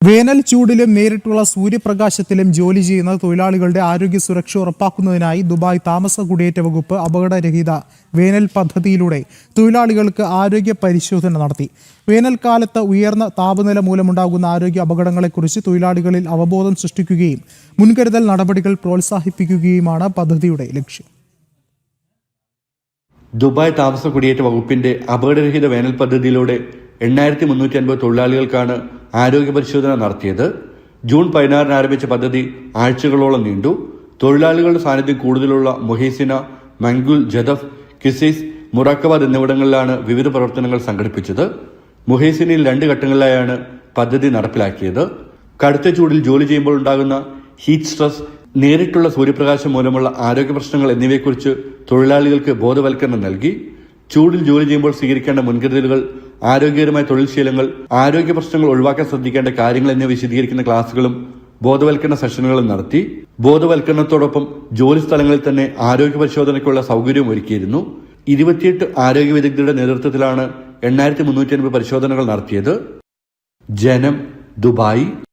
വേനൽ ചൂടിലും നേരിട്ടുള്ള സൂര്യപ്രകാശത്തിലും ജോലി ചെയ്യുന്ന തൊഴിലാളികളുടെ ആരോഗ്യ സുരക്ഷ ഉറപ്പാക്കുന്നതിനായി ദുബായ് താമസ കുടിയേറ്റ വകുപ്പ് അപകടരഹിത വേനൽ പദ്ധതിയിലൂടെ തൊഴിലാളികൾക്ക് ആരോഗ്യ പരിശോധന നടത്തി. വേനൽക്കാലത്ത് ഉയർന്ന താപനില മൂലമുണ്ടാകുന്ന ആരോഗ്യ അപകടങ്ങളെക്കുറിച്ച് തൊഴിലാളികളിൽ അവബോധം സൃഷ്ടിക്കുകയും മുൻകരുതൽ നടപടികൾ പ്രോത്സാഹിപ്പിക്കുകയുമാണ് പദ്ധതിയുടെ ലക്ഷ്യം. ദുബായ് താമസ കുടിയേറ്റ വകുപ്പിന്റെ അപകടരഹിത വേനൽ പദ്ധതിയിലൂടെ 8350 തൊഴിലാളികൾക്കാണ് ആരോഗ്യ പരിശോധന നടത്തിയത്. ജൂൺ 16 ആരംഭിച്ച പദ്ധതി ആഴ്ചകളോളം നീണ്ടു. തൊഴിലാളികളുടെ സാന്നിധ്യം കൂടുതലുള്ള മൊഹീസിന, മംഗുൽ, ജദഫ്, കിസൈസ്, മുറാക്കബാദ് എന്നിവിടങ്ങളിലാണ് വിവിധ പ്രവർത്തനങ്ങൾ സംഘടിപ്പിച്ചത്. മൊഹീസിനയിൽ 2 ഘട്ടങ്ങളിലായാണ് പദ്ധതി നടപ്പിലാക്കിയത്. കടുത്ത ചൂടിൽ ജോലി ചെയ്യുമ്പോൾ ഉണ്ടാകുന്ന ഹീറ്റ് സ്ട്രെസ്, നേരിട്ടുള്ള സൂര്യപ്രകാശം മൂലമുള്ള ആരോഗ്യ പ്രശ്നങ്ങൾ എന്നിവയെക്കുറിച്ച് തൊഴിലാളികൾക്ക് ബോധവൽക്കരണം നൽകി. ചൂടിൽ ജോലി ചെയ്യുമ്പോൾ സ്വീകരിക്കേണ്ട മുൻകരുതലുകൾ, ആരോഗ്യകരമായ തൊഴിൽ ശീലങ്ങൾ, ആരോഗ്യ പ്രശ്നങ്ങൾ ഒഴിവാക്കാൻ ശ്രദ്ധിക്കേണ്ട കാര്യങ്ങൾ എന്നിവ വിശദീകരിക്കുന്ന ക്ലാസുകളും ബോധവൽക്കരണ സെഷനുകളും നടത്തി. ബോധവൽക്കരണത്തോടൊപ്പം ജോലി സ്ഥലങ്ങളിൽ തന്നെ ആരോഗ്യ പരിശോധനയ്ക്കുള്ള സൗകര്യവും ഒരുക്കിയിരുന്നു. 28 ആരോഗ്യ വിദഗ്ധരുടെ നേതൃത്വത്തിലാണ് 8350 പരിശോധനകൾ നടത്തിയത്. ജനം, ദുബായ്.